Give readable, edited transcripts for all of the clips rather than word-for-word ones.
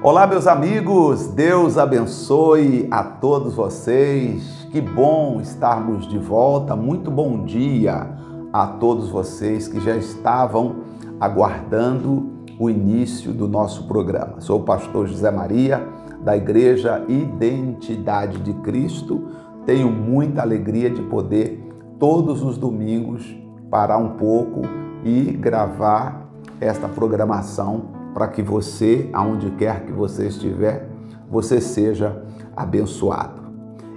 Olá, meus amigos, Deus abençoe a todos vocês. Que bom estarmos de volta. Muito bom dia a todos vocês que já estavam aguardando o início do nosso programa. Sou o pastor José Maria, da Igreja Identidade de Cristo. Tenho muita alegria de poder, todos os domingos, parar um pouco e gravar esta programação para que você, aonde quer que você estiver, você seja abençoado.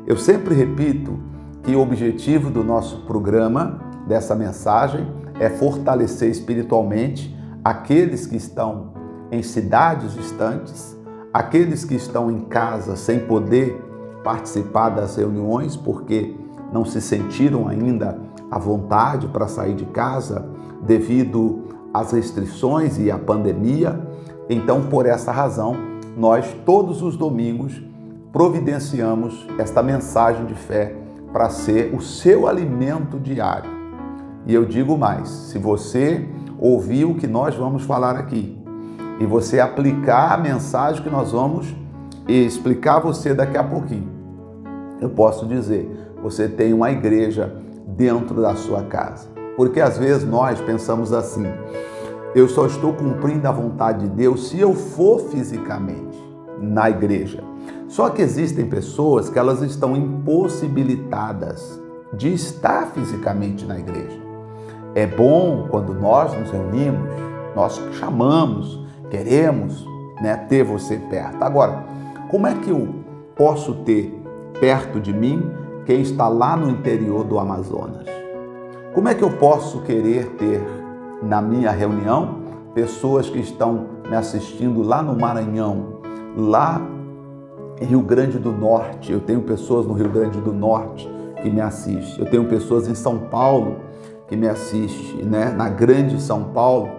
Eu sempre repito que o objetivo do nosso programa, dessa mensagem, é fortalecer espiritualmente aqueles que estão em cidades distantes, aqueles que estão em casa sem poder participar das reuniões porque não se sentiram ainda à vontade para sair de casa devido às restrições e à pandemia. Então, por essa razão, nós todos os domingos providenciamos esta mensagem de fé para ser o seu alimento diário. E eu digo mais, se você ouvir o que nós vamos falar aqui e você aplicar a mensagem que nós vamos explicar a você daqui a pouquinho, eu posso dizer, você tem uma igreja dentro da sua casa. Porque às vezes nós pensamos assim, eu só estou cumprindo a vontade de Deus se eu for fisicamente na igreja. Só que existem pessoas que elas estão impossibilitadas de estar fisicamente na igreja. É bom quando nós nos reunimos, nós chamamos, queremos, ter você perto. Agora, como é que eu posso ter perto de mim quem está lá no interior do Amazonas? Como é que eu posso querer ter na minha reunião pessoas que estão me assistindo lá no Maranhão, lá em Rio Grande do Norte? Eu tenho pessoas no Rio Grande do Norte que me assistem. Eu tenho pessoas em São Paulo que me assistem, Na Grande São Paulo,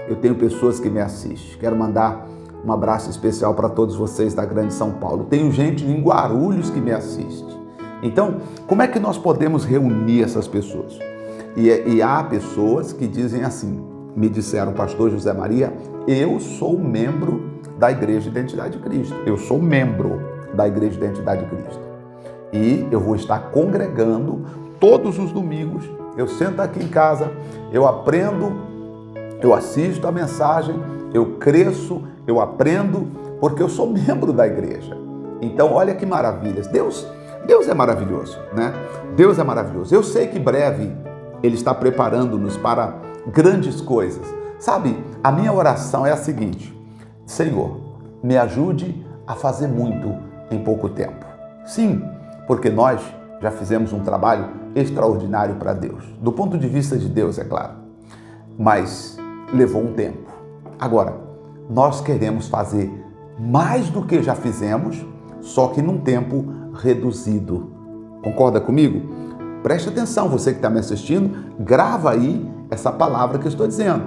eu tenho pessoas que me assistem. Quero mandar um abraço especial para todos vocês da Grande São Paulo. Tenho gente em Guarulhos que me assiste. Então, como é que nós podemos reunir essas pessoas? E há pessoas que dizem assim, me disseram, pastor José Maria, eu sou membro da Igreja Identidade de Cristo. Eu sou membro da Igreja Identidade de Cristo. E eu vou estar congregando todos os domingos. Eu sento aqui em casa, eu aprendo, eu assisto a mensagem, eu cresço, eu aprendo, porque eu sou membro da igreja. Então, olha que maravilhas. Deus é maravilhoso, Deus é maravilhoso. Eu sei que breve Ele está preparando-nos para grandes coisas. Sabe, a minha oração é a seguinte: Senhor, me ajude a fazer muito em pouco tempo. Sim, porque nós já fizemos um trabalho extraordinário para Deus. Do ponto de vista de Deus, é claro. Mas levou um tempo. Agora, nós queremos fazer mais do que já fizemos, só que num tempo reduzido. Concorda comigo? Preste atenção, você que está me assistindo, grava aí essa palavra que eu estou dizendo.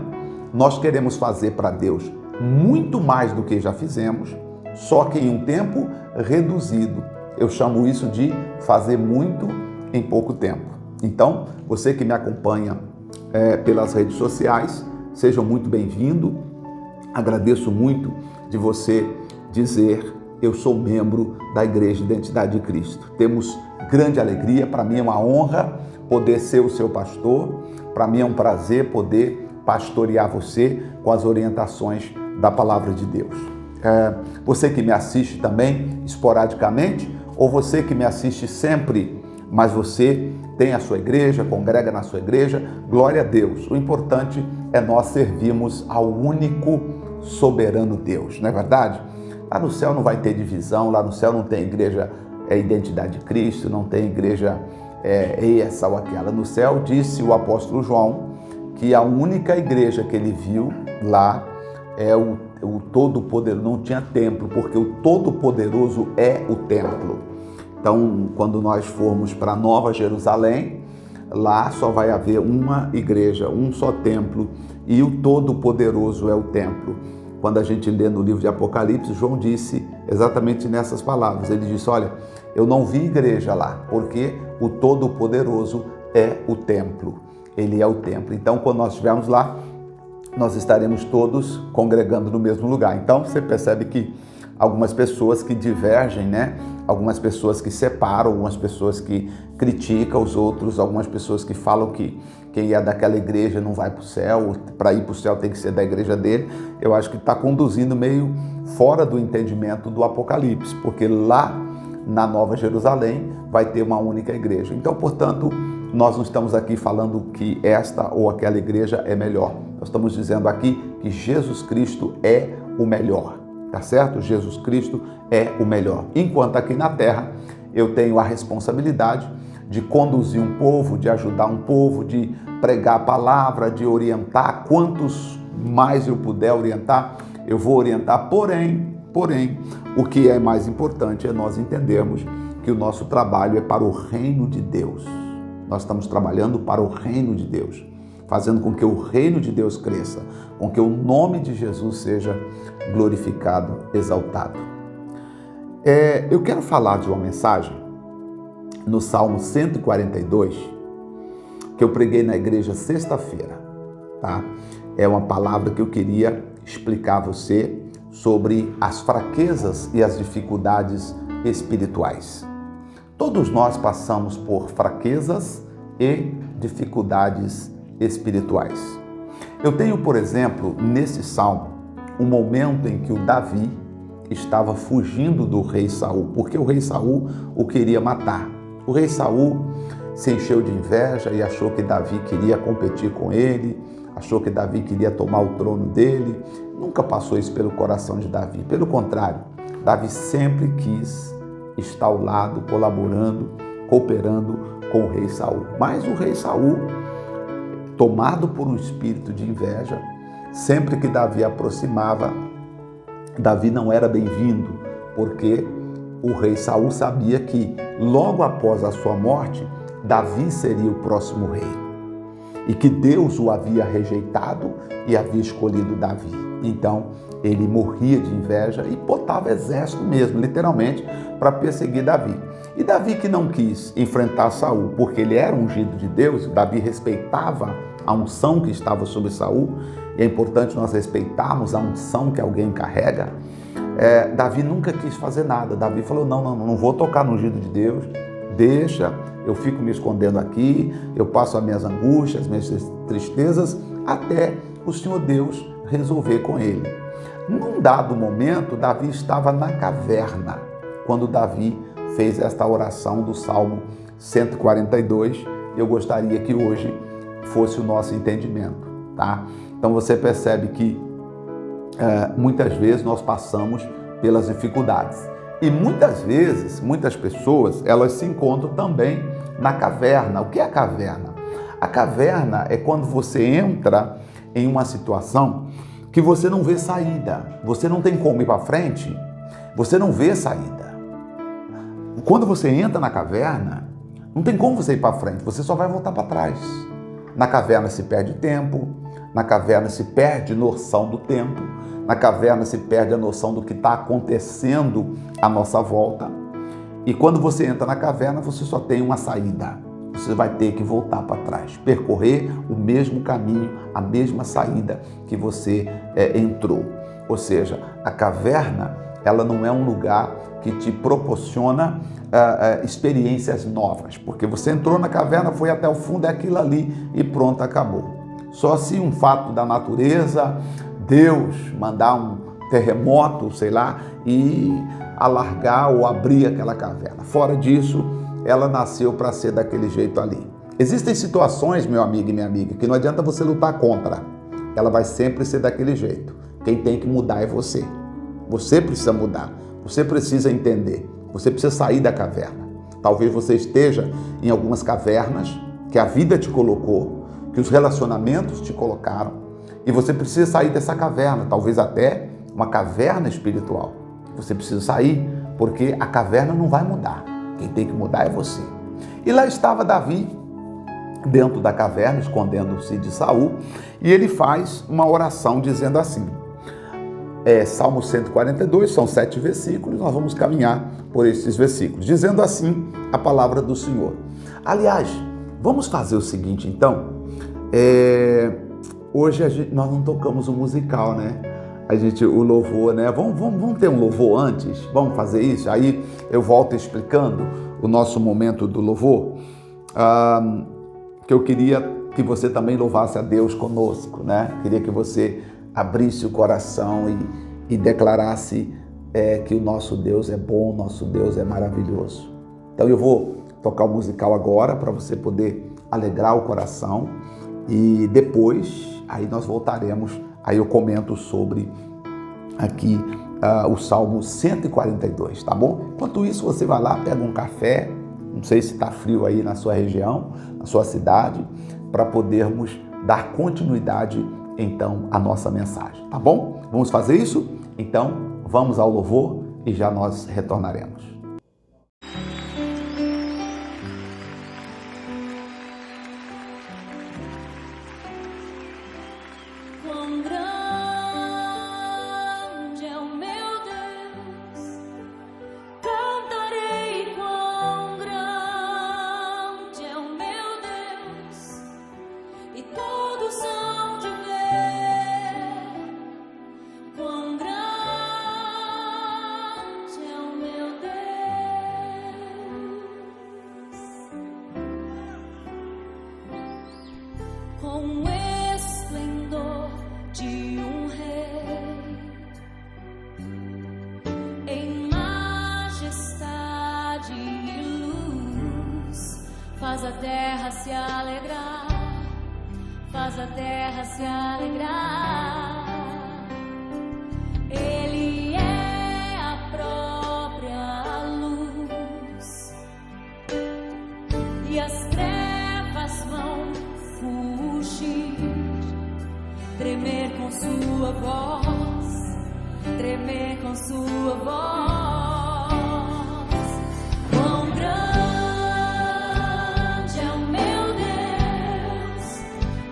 Nós queremos fazer para Deus muito mais do que já fizemos, só que em um tempo reduzido. Eu chamo isso de fazer muito em pouco tempo. Então, você que me acompanha pelas redes sociais, seja muito bem-vindo. Agradeço muito de você dizer, eu sou membro da Igreja Identidade de Cristo. Temos grande alegria, para mim é uma honra poder ser o seu pastor, para mim é um prazer poder pastorear você com as orientações da Palavra de Deus. Você que me assiste também esporadicamente, ou você que me assiste sempre, mas você tem a sua igreja, congrega na sua igreja, glória a Deus. O importante é nós servirmos ao único soberano Deus, não é verdade? Lá no céu não vai ter divisão, lá no céu não tem igreja Identidade de Cristo, não tem igreja essa ou aquela. No céu, disse o apóstolo João, que a única igreja que ele viu lá é o Todo-Poderoso. Não tinha templo, porque o Todo-Poderoso é o templo. Então, quando nós formos para Nova Jerusalém, lá só vai haver uma igreja, um só templo, e o Todo-Poderoso é o templo. Quando a gente lê no livro de Apocalipse, João disse exatamente nessas palavras. Ele disse, olha, eu não vi igreja lá, porque o Todo-Poderoso é o templo. Ele é o templo. Então, quando nós estivermos lá, nós estaremos todos congregando no mesmo lugar. Então, você percebe que algumas pessoas que divergem, né? Algumas pessoas que separam, algumas pessoas que criticam os outros, algumas pessoas que falam que quem é daquela igreja não vai para o céu, para ir para o céu tem que ser da igreja dele. Eu acho que está conduzindo meio fora do entendimento do Apocalipse, porque lá na Nova Jerusalém vai ter uma única igreja. Então, portanto, nós não estamos aqui falando que esta ou aquela igreja é melhor. Nós estamos dizendo aqui que Jesus Cristo é o melhor, tá certo? Jesus Cristo é o melhor. Enquanto aqui na terra eu tenho a responsabilidade de conduzir um povo, de ajudar um povo, de pregar a palavra, de orientar. Quantos mais eu puder orientar, eu vou orientar. Porém, o que é mais importante é nós entendermos que o nosso trabalho é para o reino de Deus. Nós estamos trabalhando para o reino de Deus, fazendo com que o reino de Deus cresça, com que o nome de Jesus seja glorificado, exaltado. Eu quero falar de uma mensagem no Salmo 142, que eu preguei na igreja sexta-feira, tá? É uma palavra que eu queria explicar a você sobre as fraquezas e as dificuldades espirituais. Todos nós passamos por fraquezas e dificuldades espirituais. Eu tenho, por exemplo, nesse salmo, um momento em que o Davi estava fugindo do rei Saul, porque o rei Saul o queria matar. O rei Saul se encheu de inveja e achou que Davi queria competir com ele, achou que Davi queria tomar o trono dele. Nunca passou isso pelo coração de Davi. Pelo contrário, Davi sempre quis estar ao lado, colaborando, cooperando com o rei Saul. Mas o rei Saul, tomado por um espírito de inveja, sempre que Davi aproximava, Davi não era bem-vindo, porque o rei Saul sabia que logo após a sua morte, Davi seria o próximo rei e que Deus o havia rejeitado e havia escolhido Davi. Então, ele morria de inveja e botava exército mesmo, literalmente, para perseguir Davi. E Davi, que não quis enfrentar Saul, porque ele era ungido de Deus, Davi respeitava a unção que estava sobre Saul, e é importante nós respeitarmos a unção que alguém carrega. Davi nunca quis fazer nada. Davi falou, não vou tocar no ungido de Deus, deixa, eu fico me escondendo aqui, eu passo as minhas angústias, as minhas tristezas, até o Senhor Deus resolver com ele. Num dado momento, Davi estava na caverna, quando Davi fez esta oração do Salmo 142. Eu gostaria que hoje fosse o nosso entendimento, tá? Então você percebe que muitas vezes nós passamos pelas dificuldades. E muitas vezes, muitas pessoas, elas se encontram também na caverna. O que é a caverna? A caverna é quando você entra em uma situação que você não vê saída. Você não tem como ir para frente, você não vê saída. Quando você entra na caverna, não tem como você ir para frente, você só vai voltar para trás. Na caverna se perde tempo, na caverna se perde noção do tempo, na caverna se perde a noção do que está acontecendo à nossa volta. E quando você entra na caverna, você só tem uma saída. Você vai ter que voltar para trás, percorrer o mesmo caminho, a mesma saída que você entrou. Ou seja, a caverna, ela não é um lugar que te proporciona experiências novas, porque você entrou na caverna, foi até o fundo, é aquilo ali e pronto, acabou. Só se um fato da natureza, Deus mandar um terremoto, sei lá, e alargar ou abrir aquela caverna. Fora disso, ela nasceu para ser daquele jeito ali. Existem situações, meu amigo e minha amiga, que não adianta você lutar contra. Ela vai sempre ser daquele jeito. Quem tem que mudar é você. Você precisa mudar. Você precisa entender. Você precisa sair da caverna. Talvez você esteja em algumas cavernas que a vida te colocou, que os relacionamentos te colocaram, e você precisa sair dessa caverna, talvez até uma caverna espiritual. Você precisa sair, porque a caverna não vai mudar. Quem tem que mudar é você. E lá estava Davi, dentro da caverna, escondendo-se de Saul, e ele faz uma oração dizendo assim, Salmo 142, são 7 versículos, nós vamos caminhar por esses versículos, dizendo assim a palavra do Senhor. Aliás, vamos fazer o seguinte então, hoje nós não tocamos o musical, né? o louvor, né? Vamos ter um louvor antes? Vamos fazer isso? Aí eu volto explicando o nosso momento do louvor, que eu queria que você também louvasse a Deus conosco, né? Queria que você abrisse o coração e declarasse que o nosso Deus é bom, nosso Deus é maravilhoso. Então eu vou tocar o musical agora para você poder alegrar o coração e depois aí nós voltaremos, aí eu comento sobre aqui o Salmo 142, tá bom? Enquanto isso você vai lá, pega um café, não sei se está frio aí na sua região, na sua cidade, para podermos dar continuidade então à nossa mensagem, tá bom? Vamos fazer isso? Então vamos ao louvor e já nós retornaremos. Com o esplendor de um rei, em majestade e luz, faz a terra se alegrar, faz a terra se alegrar. Ele é a própria luz e as trevas vão fugir, tremer com sua voz, tremer com sua voz. Quão grande é o meu Deus,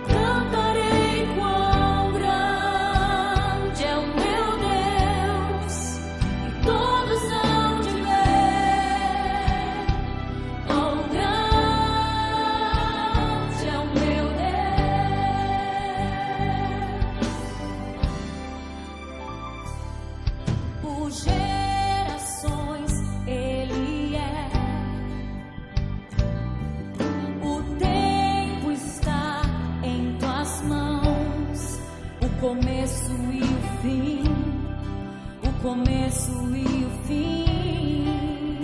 cantarei quão grande é o meu Deus, e todos hão de ver quão grande é o meu Deus. Por gerações Ele é, o tempo está em tuas mãos, o começo e o fim, o começo e o fim.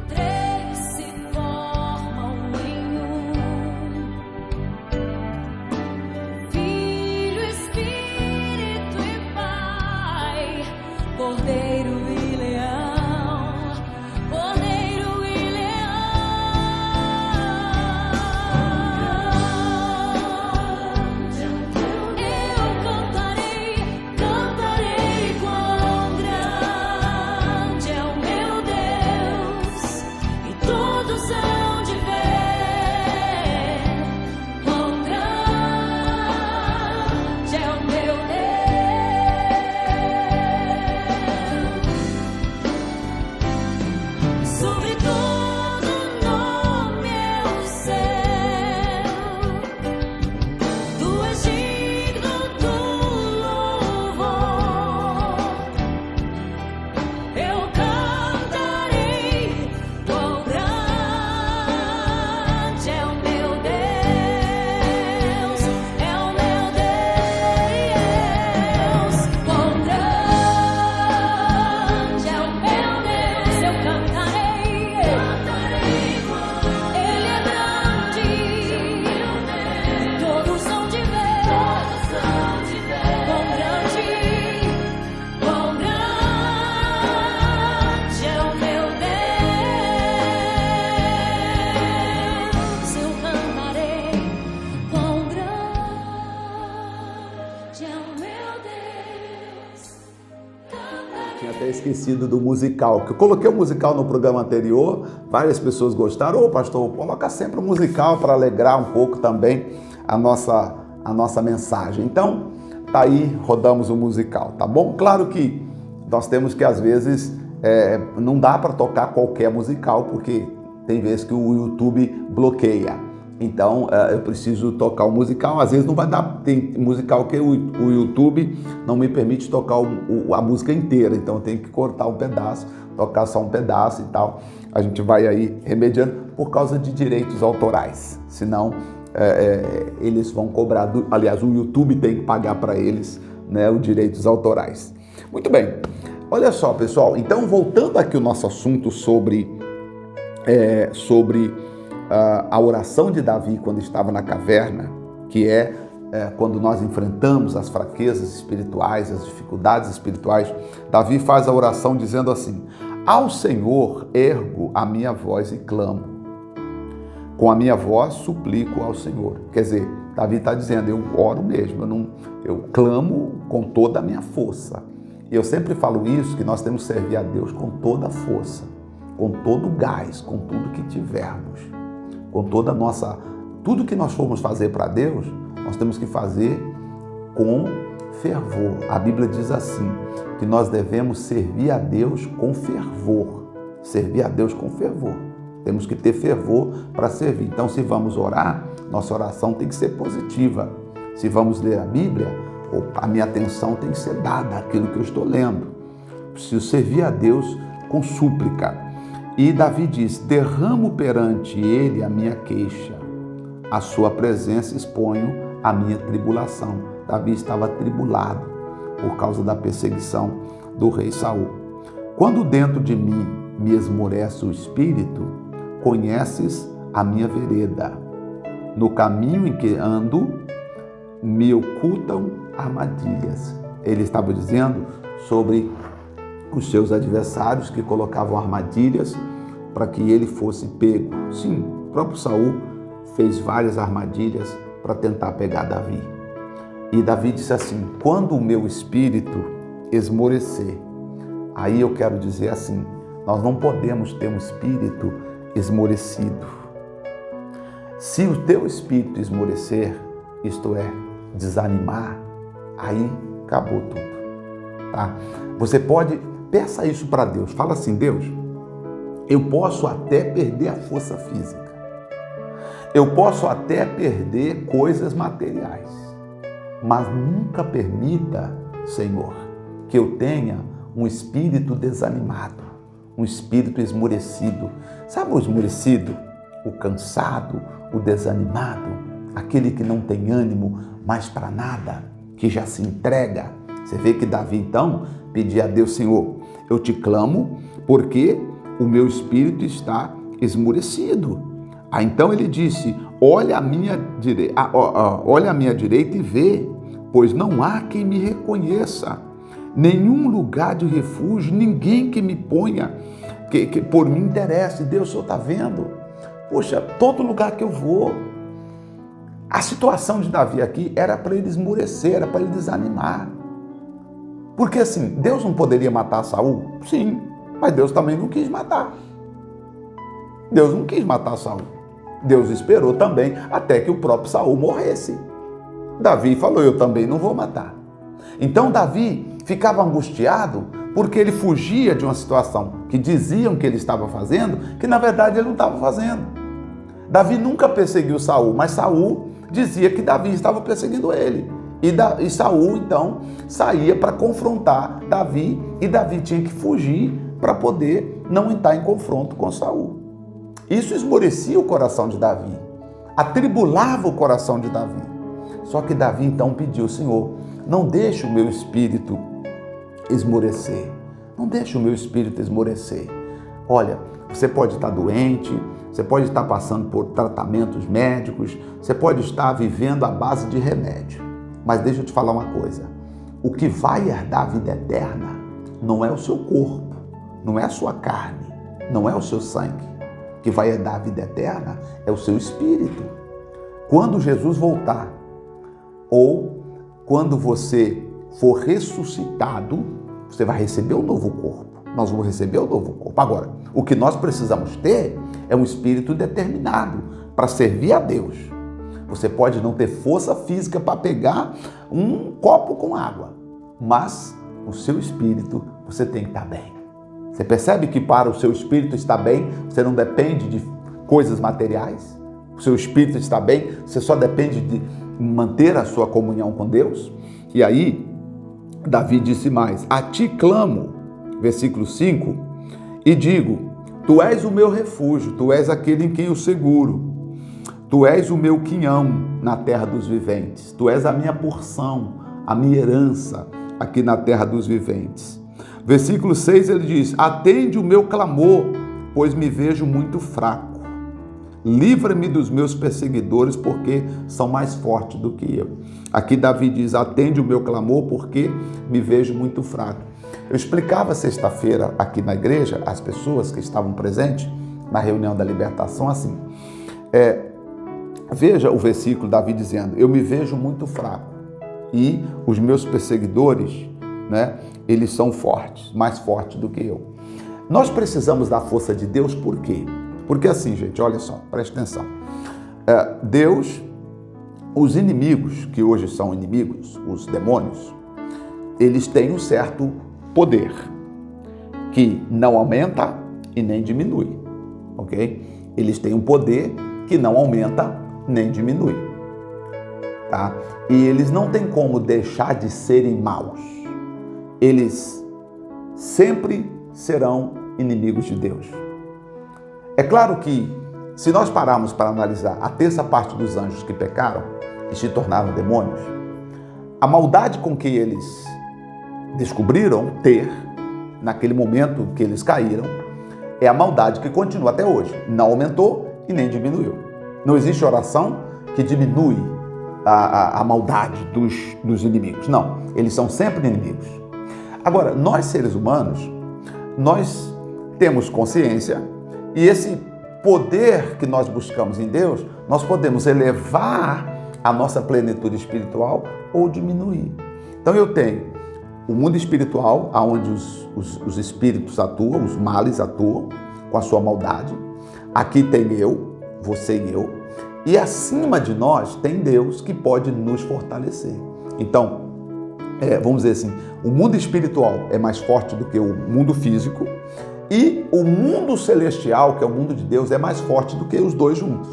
Três se formam em um: Filho, Espírito e Pai, Cordeiro e Leão, Cordeiro e Leão. Eu cantarei, cantarei quão grande é o meu Deus, e todos hão de ver quão grande é o meu Deus. Sobre todo nome é o céu, tu és digno do louvor. Eu cantarei quão grande é o meu Deus, é o meu Deus. Quão grande é o meu Deus, eu cantarei, Ele é grande, todos hão de ver quão grande é o meu Deus. Eu cantarei quão grande é o meu Deus. Tinha até esquecido do musical, que eu coloquei o musical no programa anterior, várias pessoas gostaram. Ô pastor, coloca sempre o musical para alegrar um pouco também a nossa mensagem. Então, tá aí, rodamos o musical, tá bom? Claro que nós temos que, às vezes, não dá para tocar qualquer musical, porque tem vezes que o YouTube bloqueia. Então eu preciso tocar o musical. Às vezes não vai dar, tem musical que o YouTube não me permite tocar a música inteira, então eu tenho que cortar um pedaço, tocar só um pedaço e tal. A gente vai aí remediando por causa de direitos autorais, senão eles vão cobrar, aliás, o YouTube tem que pagar para eles, né, os direitos autorais. Muito bem, olha só, pessoal, então voltando aqui o nosso assunto sobre a oração de Davi quando estava na caverna, que quando nós enfrentamos as fraquezas espirituais, as dificuldades espirituais. Davi faz a oração dizendo assim: ao Senhor ergo a minha voz e clamo, com a minha voz suplico ao Senhor. Quer dizer, Davi está dizendo, eu oro mesmo, eu clamo com toda a minha força. E eu sempre falo isso, que nós temos que servir a Deus com toda a força, com todo o gás, com tudo que tivermos, com toda a nossa... Tudo que nós formos fazer para Deus, nós temos que fazer com fervor. A Bíblia diz assim, que nós devemos servir a Deus com fervor. Servir a Deus com fervor. Temos que ter fervor para servir. Então, se vamos orar, nossa oração tem que ser positiva. Se vamos ler a Bíblia, a minha atenção tem que ser dada àquilo que eu estou lendo. Preciso servir a Deus com súplica. E Davi diz, derramo perante ele a minha queixa, a sua presença exponho a minha tribulação. Davi estava atribulado por causa da perseguição do rei Saul. Quando dentro de mim me esmorece o espírito, conheces a minha vereda. No caminho em que ando, me ocultam armadilhas. Ele estava dizendo sobre os seus adversários que colocavam armadilhas para que ele fosse pego. Sim, o próprio Saul fez várias armadilhas para tentar pegar Davi. E Davi disse assim, quando o meu espírito esmorecer, aí eu quero dizer assim, nós não podemos ter um espírito esmorecido. Se o teu espírito esmorecer, isto é, desanimar, aí acabou tudo, tá? Você pode, peça isso para Deus, fala assim, Deus, eu posso até perder a força física, eu posso até perder coisas materiais, mas nunca permita, Senhor, que eu tenha um espírito desanimado, um espírito esmorecido. Sabe o esmorecido? O cansado, o desanimado, aquele que não tem ânimo mais para nada, que já se entrega. Você vê que Davi então pedia a Deus, Senhor, eu te clamo porque o meu espírito está esmorecido. Aí então ele disse, olha a minha direita e vê, pois não há quem me reconheça, nenhum lugar de refúgio, ninguém que me ponha, que por mim interesse. Deus, o Senhor está vendo? Poxa, todo lugar que eu vou. A situação de Davi aqui era para ele esmorecer, era para ele desanimar. Porque assim, Deus não poderia matar Saul? Sim, mas Deus também não quis matar. Deus não quis matar Saul. Deus esperou também até que o próprio Saul morresse. Davi falou, eu também não vou matar. Então Davi ficava angustiado porque ele fugia de uma situação que diziam que ele estava fazendo, que na verdade ele não estava fazendo. Davi nunca perseguiu Saul, mas Saul dizia que Davi estava perseguindo ele. E Saul então saía para confrontar Davi, e Davi tinha que fugir para poder não entrar em confronto com Saul. Isso esmorecia o coração de Davi, atribulava o coração de Davi. Só que Davi então pediu, Senhor, não deixe o meu espírito esmorecer. Não deixe o meu espírito esmorecer. Olha, você pode estar doente, você pode estar passando por tratamentos médicos, você pode estar vivendo à base de remédio. Mas deixa eu te falar uma coisa. O que vai herdar a vida eterna não é o seu corpo, não é a sua carne, não é o seu sangue. O que vai herdar a vida eterna é o seu espírito. Quando Jesus voltar, ou quando você for ressuscitado, você vai receber um novo corpo. Nós vamos receber um novo corpo. Agora, o que nós precisamos ter é um espírito determinado para servir a Deus. Você pode não ter força física para pegar um copo com água, mas o seu espírito, você tem que estar bem. Você percebe que para o seu espírito estar bem, você não depende de coisas materiais? o seu espírito está bem, você só depende de manter a sua comunhão com Deus. E aí, Davi disse mais: a ti clamo, versículo 5, e digo, tu és o meu refúgio, tu és aquele em quem eu seguro. Tu és o meu quinhão na terra dos viventes. Tu és a minha porção, a minha herança aqui na terra dos viventes. Versículo 6 ele diz: atende o meu clamor, pois me vejo muito fraco. Livra-me dos meus perseguidores, porque são mais fortes do que eu. Aqui Davi diz: atende o meu clamor, porque me vejo muito fraco. Eu explicava sexta-feira aqui na igreja, às pessoas que estavam presentes na reunião da libertação, assim. Veja o versículo, Davi dizendo: eu me vejo muito fraco e os meus perseguidores, né, eles são fortes, mais fortes do que eu. Nós precisamos da força de Deus, por quê? Porque assim, gente, olha só, preste atenção. Deus, os inimigos, que hoje são inimigos, os demônios, eles têm um certo poder, que não aumenta e nem diminui, ok? Eles têm um poder que não aumenta nem diminui, tá? E eles não têm como deixar de serem maus. Eles sempre serão inimigos de Deus. É claro que, se nós pararmos para analisar a terça parte dos anjos que pecaram e se tornaram demônios, a maldade com que eles descobriram ter, naquele momento que eles caíram, é a maldade que continua até hoje. Não aumentou e nem diminuiu. Não existe oração que diminui a maldade dos inimigos. Não, eles são sempre inimigos. Agora, nós seres humanos, nós temos consciência e esse poder que nós buscamos em Deus, nós podemos elevar a nossa plenitude espiritual ou diminuir. Então eu tenho o mundo espiritual, onde os espíritos atuam, os males atuam com a sua maldade. Aqui tem eu, você e eu, e acima de nós tem Deus que pode nos fortalecer. Então, vamos dizer assim, o mundo espiritual é mais forte do que o mundo físico e o mundo celestial, que é o mundo de Deus, é mais forte do que os dois juntos.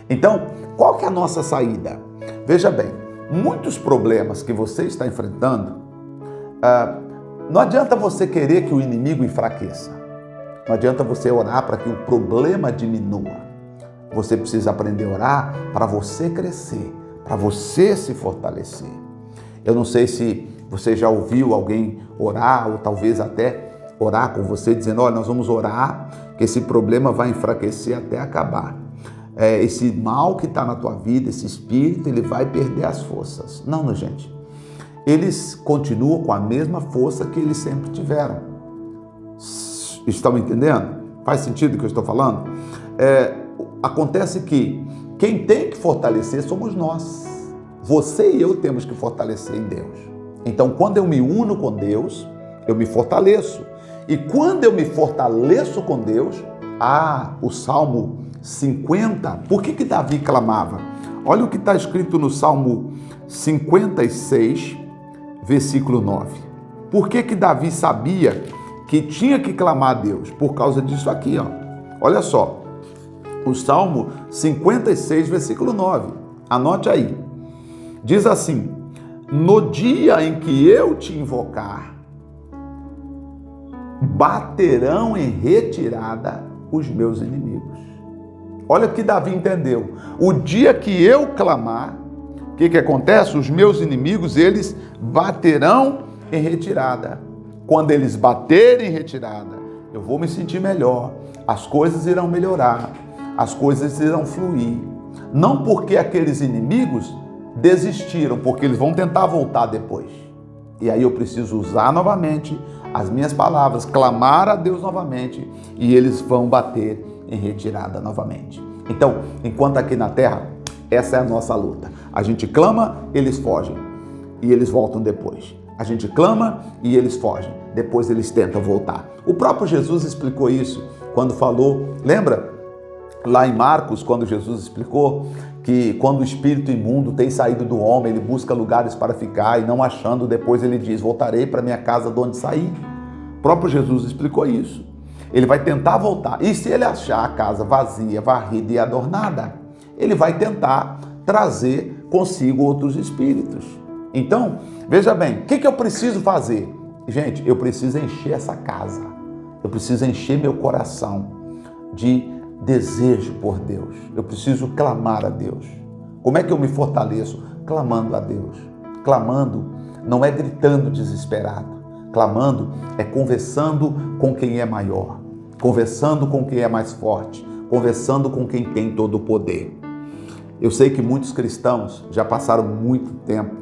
Então, qual que é a nossa saída? Veja bem, muitos problemas que você está enfrentando, não adianta você querer que o inimigo enfraqueça. Não adianta você orar para que o problema diminua. Você precisa aprender a orar para você crescer, para você se fortalecer. Eu não sei se você já ouviu alguém orar, ou talvez até orar com você, dizendo: olha, nós vamos orar, que esse problema vai enfraquecer até acabar. Esse mal que está na tua vida, esse espírito, ele vai perder as forças. Não, gente. Eles continuam com a mesma força que eles sempre tiveram. Estão entendendo? Faz sentido o que eu estou falando? Acontece que quem tem que fortalecer somos nós. Você e eu temos que fortalecer em Deus. Então, quando eu me uno com Deus, eu me fortaleço. E quando eu me fortaleço com Deus, o Salmo 50, por que Davi clamava? Olha o que está escrito no Salmo 56, versículo 9. Por que Davi sabia que tinha que clamar a Deus? Por causa disso aqui, ó. Olha só. O Salmo 56, versículo 9. Anote aí. Diz assim: no dia em que eu te invocar, baterão em retirada os meus inimigos. Olha o que Davi entendeu. O dia que eu clamar, o que acontece? Os meus inimigos, eles baterão em retirada. Quando eles baterem em retirada, eu vou me sentir melhor. As coisas irão melhorar. As coisas irão fluir. Não porque aqueles inimigos desistiram, porque eles vão tentar voltar depois. E aí eu preciso usar novamente as minhas palavras, clamar a Deus novamente, e eles vão bater em retirada novamente. Então, enquanto aqui na terra, essa é a nossa luta. A gente clama, eles fogem, e eles voltam depois. A gente clama e eles fogem, depois eles tentam voltar. O próprio Jesus explicou isso quando falou, lembra? Lá em Marcos, quando Jesus explicou que quando o espírito imundo tem saído do homem, ele busca lugares para ficar e não achando, depois ele diz: voltarei para minha casa de onde saí. O próprio Jesus explicou isso. Ele vai tentar voltar. E se ele achar a casa vazia, varrida e adornada? ele vai tentar trazer consigo outros espíritos. Então, veja bem, o que eu preciso fazer? Gente, eu preciso encher essa casa, eu preciso encher meu coração de desejo por Deus, eu preciso clamar a Deus. Como é que eu me fortaleço? Clamando a Deus. Clamando não é gritando desesperado, clamando é conversando com quem é maior, conversando com quem é mais forte, conversando com quem tem todo o poder. Eu sei que muitos cristãos já passaram muito tempo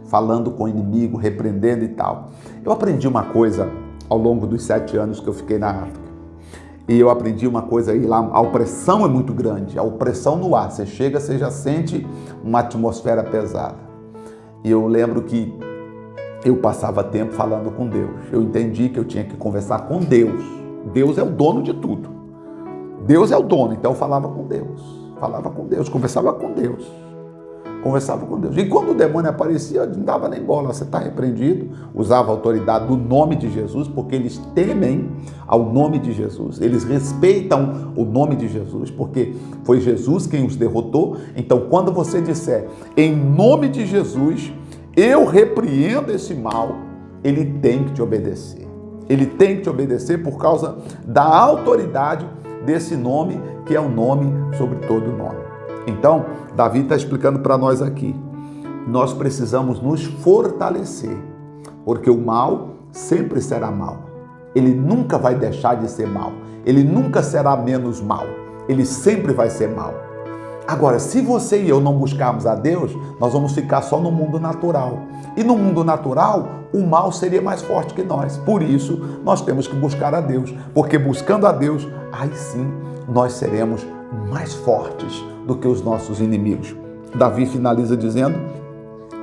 falando com o inimigo, repreendendo e tal. Eu aprendi uma coisa ao longo dos 7 anos que eu fiquei na África. E eu aprendi uma coisa aí lá, a opressão é muito grande, a opressão no ar. Você chega, você já sente uma atmosfera pesada. E eu lembro que eu passava tempo falando com Deus. Eu entendi que eu tinha que conversar com Deus. Deus é o dono de tudo. Deus é o dono, então eu falava com Deus. Falava com Deus, conversava com Deus. Conversava com Deus. E quando o demônio aparecia, eu não dava nem bola. Você está repreendido. Usava a autoridade do nome de Jesus, porque eles temem ao nome de Jesus. Eles respeitam o nome de Jesus, porque foi Jesus quem os derrotou. Então, quando você disser, em nome de Jesus, eu repreendo esse mal, ele tem que te obedecer. Ele tem que te obedecer por causa da autoridade desse nome, que é o nome sobre todo nome. Então, Davi está explicando para nós aqui, nós precisamos nos fortalecer, porque o mal sempre será mal. Ele nunca vai deixar de ser mal. Ele nunca será menos mal. Ele sempre vai ser mal. Agora, se você e eu não buscarmos a Deus, nós vamos ficar só no mundo natural. E no mundo natural, o mal seria mais forte que nós. Por isso, nós temos que buscar a Deus. Porque buscando a Deus, aí sim, nós seremos mais fortes do que os nossos inimigos. Davi finaliza dizendo,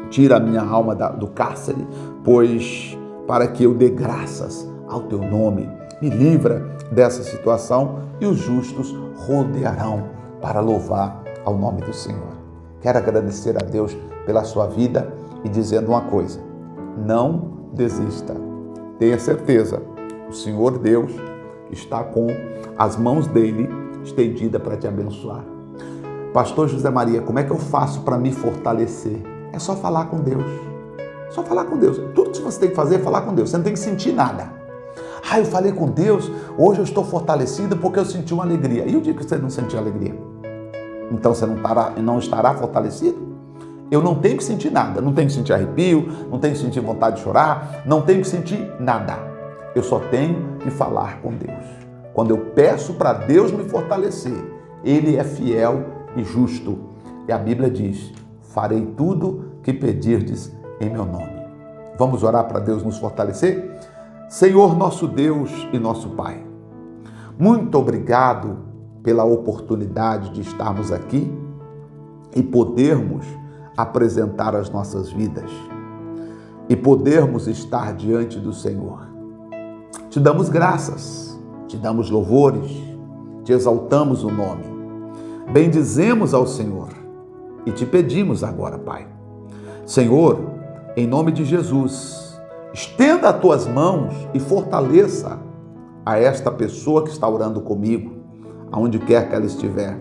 tira a minha alma do cárcere, pois para que eu dê graças ao teu nome. Me livra dessa situação e os justos rodearão para louvar ao nome do Senhor. Quero agradecer a Deus pela sua vida e dizendo uma coisa, não desista. Tenha certeza, o Senhor Deus está com as mãos dele estendidas para te abençoar. Pastor José Maria, como é que eu faço para me fortalecer? É só falar com Deus. Só falar com Deus. Tudo que você tem que fazer é falar com Deus. Você não tem que sentir nada. Ah, eu falei com Deus, hoje eu estou fortalecido porque eu senti uma alegria. E o dia que você não sentiu alegria? Então você não estará fortalecido? Eu não tenho que sentir nada. Não tenho que sentir arrepio, não tenho que sentir vontade de chorar, não tenho que sentir nada. Eu só tenho que falar com Deus. Quando eu peço para Deus me fortalecer, Ele é fiel e justo. E a Bíblia diz, farei tudo que pedirdes em meu nome. Vamos orar para Deus nos fortalecer? Senhor nosso Deus e nosso Pai, muito obrigado pela oportunidade de estarmos aqui e podermos apresentar as nossas vidas e podermos estar diante do Senhor. Te damos graças, te damos louvores, te exaltamos o nome, bendizemos ao Senhor e te pedimos agora, Pai. Senhor, em nome de Jesus, estenda as tuas mãos e fortaleça a esta pessoa que está orando comigo, aonde quer que ela estiver.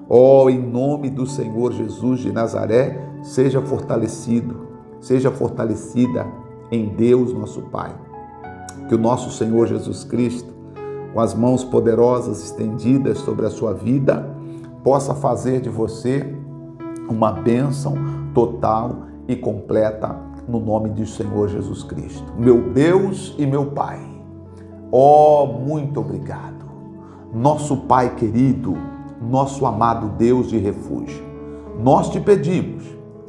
Oh, em nome do Senhor Jesus de Nazaré, seja fortalecido, seja fortalecida em Deus, nosso Pai. Que o nosso Senhor Jesus Cristo, com as mãos poderosas estendidas sobre a sua vida, possa fazer de você uma bênção total e completa no nome do Senhor Jesus Cristo. Meu Deus e meu Pai, oh, muito obrigado. Nosso Pai querido, nosso amado Deus de refúgio, nós te pedimos,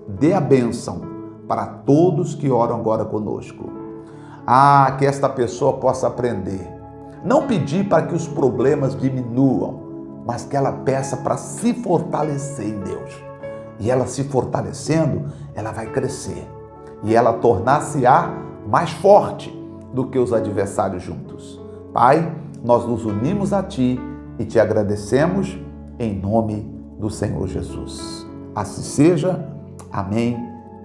dê a bênção para todos que oram agora conosco. Ah, que esta pessoa possa aprender, não pedir para que os problemas diminuam, mas que ela peça para se fortalecer em Deus. E ela se fortalecendo, ela vai crescer. E ela tornar-se-á mais forte do que os adversários juntos. Pai, nós nos unimos a Ti e Te agradecemos em nome do Senhor Jesus. Assim seja, amém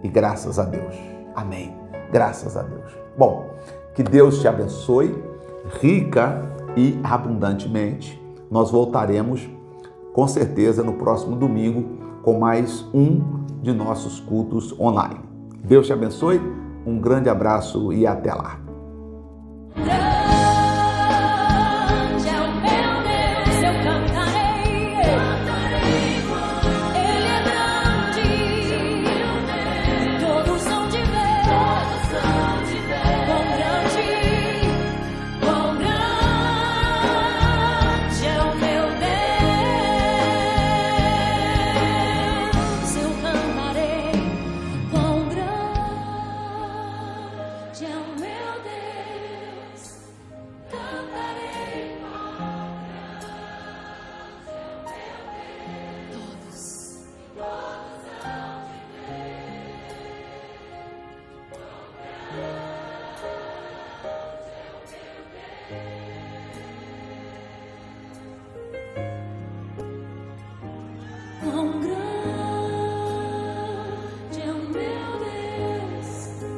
e graças a Deus. Amém, graças a Deus. Bom, que Deus te abençoe rica e abundantemente. Nós voltaremos com certeza no próximo domingo com mais um de nossos cultos online. Deus te abençoe, um grande abraço e até lá. Todos